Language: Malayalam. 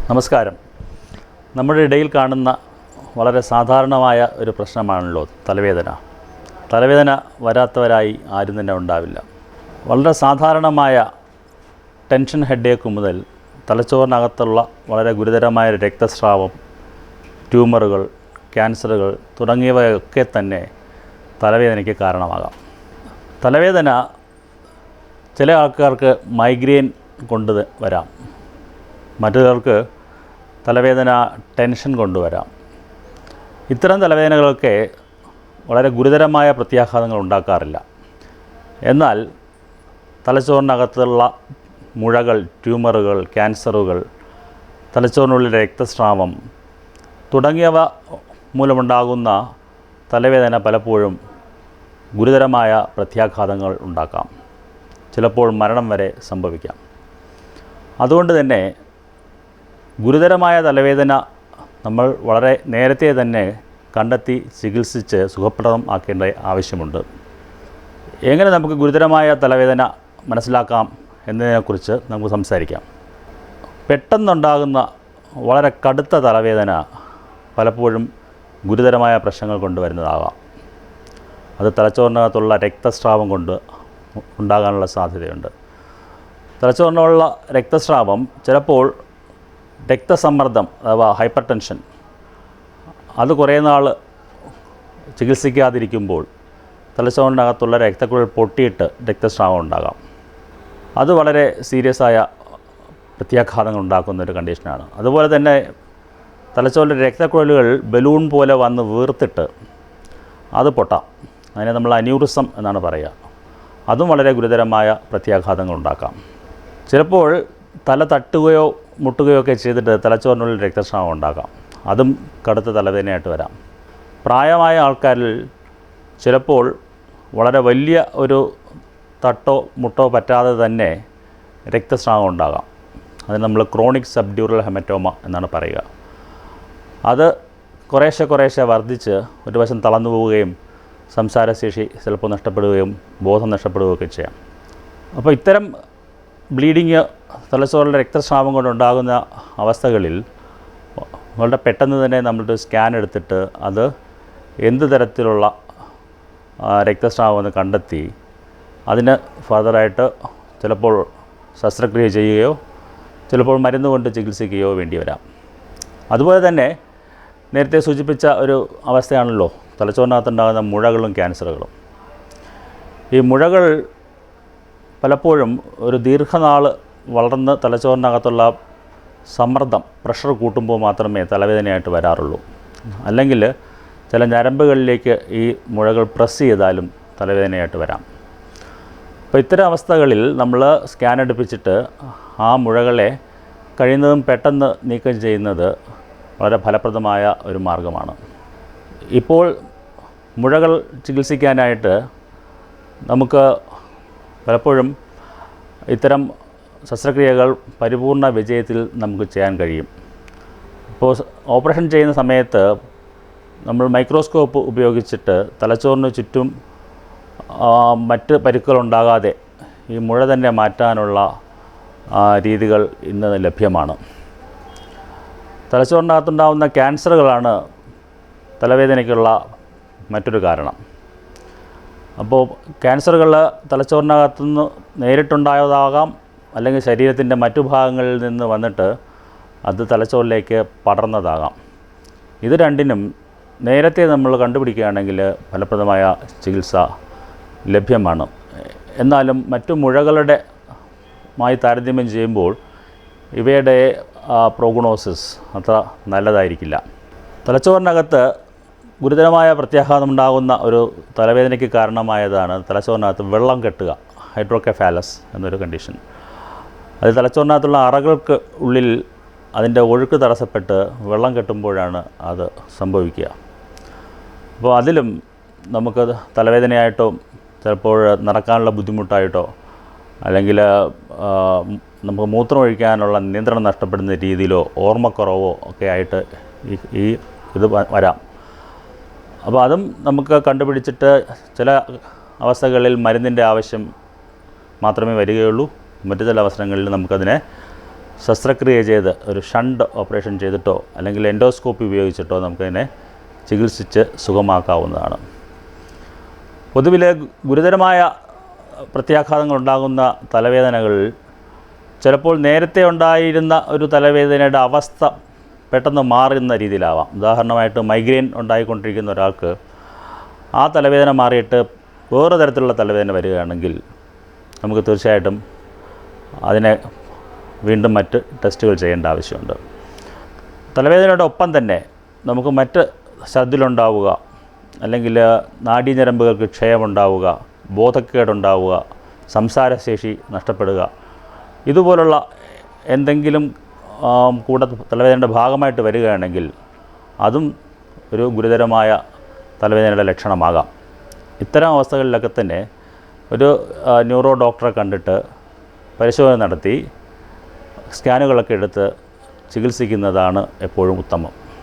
നമസ്കാരം. നമ്മുടെ ഇടയിൽ കാണുന്ന വളരെ സാധാരണമായ ഒരു പ്രശ്നമാണല്ലോ തലവേദന. തലവേദന വരാത്തവരായി ആരും തന്നെ ഉണ്ടാവില്ല. വളരെ സാധാരണമായ ടെൻഷൻ ഹെഡേക്ക് മുതൽ തലച്ചോറിനകത്തുള്ള വളരെ ഗുരുതരമായ രക്തസ്രാവം, ട്യൂമറുകൾ, ക്യാൻസറുകൾ തുടങ്ങിയവയൊക്കെ തന്നെ തലവേദനയ്ക്ക് കാരണമാകാം. തലവേദന ചില ആൾക്കാർക്ക് മൈഗ്രെയിൻ കൊണ്ട് വരാം, മറ്റുള്ളവർക്ക് തലവേദന ടെൻഷൻ കൊണ്ടുവരാം. ഇത്തരം തലവേദനകളൊക്കെ വളരെ ഗുരുതരമായ പ്രത്യാഘാതങ്ങൾ ഉണ്ടാക്കാറില്ല. എന്നാൽ തലച്ചോറിനകത്തുള്ള മുഴകൾ, ട്യൂമറുകൾ, ക്യാൻസറുകൾ, തലച്ചോറിനുള്ളിൽ രക്തസ്രാവം തുടങ്ങിയവ മൂലമുണ്ടാകുന്ന തലവേദന പലപ്പോഴും ഗുരുതരമായ പ്രത്യാഘാതങ്ങൾ ഉണ്ടാക്കാം. ചിലപ്പോൾ മരണം വരെ സംഭവിക്കാം. അതുകൊണ്ട് തന്നെ ഗുരുതരമായ തലവേദന നമ്മൾ വളരെ നേരത്തെ തന്നെ കണ്ടെത്തി ചികിത്സിച്ച് സുഖപ്രദം ആക്കേണ്ട ആവശ്യമുണ്ട്. എങ്ങനെ നമുക്ക് ഗുരുതരമായ തലവേദന മനസ്സിലാക്കാം എന്നതിനെക്കുറിച്ച് നമുക്ക് സംസാരിക്കാം. പെട്ടെന്നുണ്ടാകുന്ന വളരെ കടുത്ത തലവേദന പലപ്പോഴും ഗുരുതരമായ പ്രശ്നങ്ങൾ കൊണ്ടുവരുന്നതാകാം. അത് തലച്ചോറിനകത്തുള്ള രക്തസ്രാവം കൊണ്ട് ഉണ്ടാകാനുള്ള സാധ്യതയുണ്ട്. തലച്ചോറിനുള്ള രക്തസ്രാവം ചിലപ്പോൾ രക്തസമ്മർദ്ദം അഥവാ ഹൈപ്പർ ടെൻഷൻ അത് കുറേ നാൾ ചികിത്സിക്കാതിരിക്കുമ്പോൾ തലച്ചോറിനകത്തുള്ള രക്തക്കുഴൽ പൊട്ടിയിട്ട് രക്തസ്രാവം ഉണ്ടാകാം. അത് വളരെ സീരിയസായ പ്രത്യാഘാതങ്ങൾ ഉണ്ടാക്കുന്നൊരു കണ്ടീഷനാണ്. അതുപോലെ തന്നെ തലച്ചോറിലെ രക്തക്കുഴലുകൾ ബലൂൺ പോലെ വന്ന് വീർത്തിട്ട് അത് പൊട്ടാം. അതിനെ നമ്മൾ അന്യൂറിസം എന്നാണ് പറയുക. അതും വളരെ ഗുരുതരമായ പ്രത്യാഘാതങ്ങൾ ഉണ്ടാക്കാം. ചിലപ്പോൾ തല തട്ടുകയോ മുട്ടുകയോ ഒക്കെ ചെയ്തിട്ട് തലച്ചോറിനുള്ളിൽ രക്തസ്രാവം ഉണ്ടാക്കാം. അതും കടുത്ത തലവേദനയായിട്ട് വരാം. പ്രായമായ ആൾക്കാരിൽ ചിലപ്പോൾ വളരെ വലിയ ഒരു തട്ടോ മുട്ടോ പറ്റാതെ തന്നെ രക്തസ്രാവം ഉണ്ടാകാം. അതിന് നമ്മൾ ക്രോണിക് സബ്ഡ്യൂറൽ ഹെമറ്റോമ എന്നാണ് പറയുക. അത് കുറേശ്ശെ വർദ്ധിച്ച് ഒരു വശം തളർന്നു പോവുകയും സംസാരശേഷി ചിലപ്പോൾ നഷ്ടപ്പെടുകയും ബോധം നഷ്ടപ്പെടുകയൊക്കെ ചെയ്യാം. അപ്പോൾ ഇത്തരം ബ്ലീഡിങ്, തലച്ചോറിലെ രക്തസ്രാവം കൊണ്ടുണ്ടാകുന്ന അവസ്ഥകളിൽ വളരെ പെട്ടെന്ന് തന്നെ നമ്മളൊരു സ്കാൻ എടുത്തിട്ട് അത് എന്ത് തരത്തിലുള്ള രക്തസ്രാവമെന്ന് കണ്ടെത്തി അതിന് ഫർദറായിട്ട് ചിലപ്പോൾ ശസ്ത്രക്രിയ ചെയ്യുകയോ ചിലപ്പോൾ മരുന്ന് കൊണ്ട് ചികിത്സിക്കുകയോ വേണ്ടി വരാം. അതുപോലെ തന്നെ നേരത്തെ സൂചിപ്പിച്ച ഒരു അവസ്ഥയാണല്ലോ തലച്ചോറിനകത്തുണ്ടാകുന്ന മുഴകളും ക്യാൻസറുകളും. ഈ മുഴകൾ പലപ്പോഴും ഒരു ദീർഘനാൾ വളർന്ന് തലച്ചോറിനകത്തുള്ള സമ്മർദ്ദം, പ്രഷർ കൂട്ടുമ്പോൾ മാത്രമേ തലവേദനയായിട്ട് വരാറുള്ളൂ. അല്ലെങ്കിൽ ചില ഞരമ്പുകളിലേക്ക് ഈ മുഴകൾ പ്രസ് ചെയ്താലും തലവേദനയായിട്ട് വരാം. അപ്പോൾ ഇത്തരം അവസ്ഥകളിൽ നമ്മൾ സ്കാൻ എടുപ്പിച്ചിട്ട് ആ മുഴകളെ കഴിയുന്നതും പെട്ടെന്ന് നീക്കം ചെയ്യുന്നത് വളരെ ഫലപ്രദമായ ഒരു മാർഗമാണ്. ഇപ്പോൾ മുഴകൾ ചികിത്സിക്കാനായിട്ട് നമുക്ക് പലപ്പോഴും ഇത്തരം ശസ്ത്രക്രിയകൾ പരിപൂർണ വിജയത്തിൽ നമുക്ക് ചെയ്യാൻ കഴിയും. ഇപ്പോൾ ഓപ്പറേഷൻ ചെയ്യുന്ന സമയത്ത് നമ്മൾ മൈക്രോസ്കോപ്പ് ഉപയോഗിച്ചിട്ട് തലച്ചോറിന് ചുറ്റും മറ്റ് പരിക്കുകളുണ്ടാകാതെ ഈ മുഴ തന്നെ മാറ്റാനുള്ള രീതികൾ ഇന്ന് ലഭ്യമാണ്. തലച്ചോറിനകത്തുണ്ടാകുന്ന ക്യാൻസറുകളാണ് തലവേദനയ്ക്കുള്ള മറ്റൊരു കാരണം. അപ്പോൾ ക്യാൻസറുകൾ തലച്ചോറിനകത്തുനിന്ന് നേരിട്ടുണ്ടായതാകാം, അല്ലെങ്കിൽ ശരീരത്തിൻ്റെ മറ്റു ഭാഗങ്ങളിൽ നിന്ന് വന്നിട്ട് അത് തലച്ചോറിലേക്ക് പടർന്നതാകാം. ഇത് രണ്ടിനും നേരത്തെ നമ്മൾ കണ്ടുപിടിക്കുകയാണെങ്കിൽ ഫലപ്രദമായ ചികിത്സ ലഭ്യമാണ്. എന്നാലും മറ്റു മുഴകളുടെ മായി താരതമ്യം ചെയ്യുമ്പോൾ ഇവയുടെ പ്രോഗ്നോസിസ് അത്ര നല്ലതായിരിക്കില്ല. തലച്ചോറിനകത്ത് ഗുരുതരമായ പ്രത്യാഘാതമുണ്ടാകുന്ന ഒരു തലവേദനയ്ക്ക് കാരണമായതാണ് തലച്ചോറിനകത്ത് വെള്ളം കെട്ടുക, ഹൈഡ്രോകെഫാലസ് എന്നൊരു കണ്ടീഷൻ. അത് തലച്ചോറിനകത്തുള്ള അറകൾക്ക് ഉള്ളിൽ അതിൻ്റെ ഒഴുക്ക് തടസ്സപ്പെട്ട് വെള്ളം കെട്ടുമ്പോഴാണ് അത് സംഭവിക്കുക. അപ്പോൾ അതിലും നമുക്ക് തലവേദനയായിട്ടോ ചിലപ്പോൾ നടക്കാനുള്ള ബുദ്ധിമുട്ടായിട്ടോ അല്ലെങ്കിൽ നമുക്ക് മൂത്രമൊഴിക്കാനുള്ള നിയന്ത്രണം നഷ്ടപ്പെടുന്ന രീതിയിലോ ഓർമ്മക്കുറവോ ഒക്കെ ആയിട്ട് ഇത് വരാം. അപ്പോൾ അതും നമുക്ക് കണ്ടുപിടിച്ചിട്ട് ചില അവസ്ഥകളിൽ മരുന്നിൻ്റെ ആവശ്യം മാത്രമേ വരികയുള്ളൂ. മറ്റു ചില അവസരങ്ങളിൽ നമുക്കതിനെ ശസ്ത്രക്രിയ ചെയ്ത് ഒരു ഷണ്ട് ഓപ്പറേഷൻ ചെയ്തിട്ടോ അല്ലെങ്കിൽ എൻഡോസ്കോപ്പി ഉപയോഗിച്ചിട്ടോ നമുക്കതിനെ ചികിത്സിച്ച് സുഖമാക്കാവുന്നതാണ്. പൊതുവിലെ ഗുരുതരമായ പ്രത്യാഘാതങ്ങളുണ്ടാകുന്ന തലവേദനകളിൽ ചിലപ്പോൾ നേരത്തെ ഉണ്ടായിരുന്ന ഒരു തലവേദനയുടെ അവസ്ഥ പെട്ടെന്ന് മാറുന്ന രീതിയിലാവാം. ഉദാഹരണമായിട്ട് മൈഗ്രെയിൻ ഉണ്ടായിക്കൊണ്ടിരിക്കുന്ന ഒരാൾക്ക് ആ തലവേദന മാറിയിട്ട് വേറെ തരത്തിലുള്ള തലവേദന വരികയാണെങ്കിൽ നമുക്ക് തീർച്ചയായിട്ടും അതിനെ വീണ്ടും മറ്റ് ടെസ്റ്റുകൾ ചെയ്യേണ്ട ആവശ്യമുണ്ട്. തലവേദനയുടെ ഒപ്പം തന്നെ നമുക്ക് മറ്റ് ഛർദിലുണ്ടാവുക, അല്ലെങ്കിൽ നാഡീഞരമ്പുകൾക്ക് ക്ഷയമുണ്ടാവുക, ബോധക്കേടുണ്ടാവുക, സംസാരശേഷി നഷ്ടപ്പെടുക, ഇതുപോലുള്ള എന്തെങ്കിലും കൂടെ തലവേദനയുടെ ഭാഗമായിട്ട് വരികയാണെങ്കിൽ അതും ഒരു ഗുരുതരമായ തലവേദനയുടെ ലക്ഷണമാകാം. ഇത്തരം അവസ്ഥകളിലൊക്കെ തന്നെ ഒരു ന്യൂറോ ഡോക്ടറെ കണ്ടിട്ട് പരിശോധന നടത്തി സ്കാനുകളൊക്കെ എടുത്ത് ചികിത്സിക്കുന്നതാണ് എപ്പോഴും ഉത്തമം.